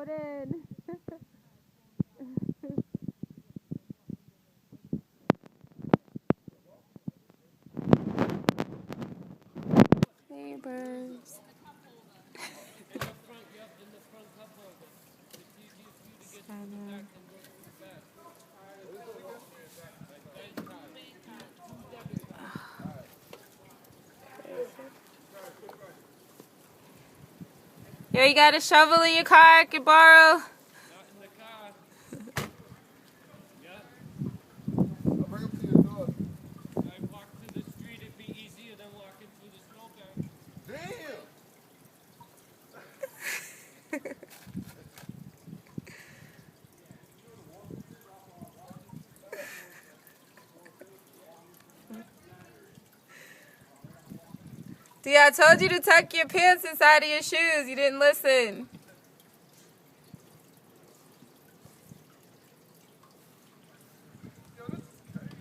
it in. Neighbors. Yo, you got a shovel in your car I can borrow? Not in the car. Yeah. I'll bring him to your door. I walk to the street, it'd be easier than walking through the snowbank. Damn! D, I told you to tuck your pants inside of your shoes. You didn't listen. Yo, this is crazy.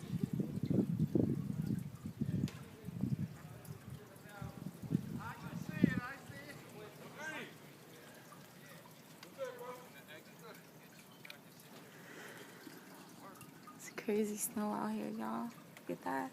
I see it. Hey! What's up, bro? It's crazy snow out here, y'all. Look at that.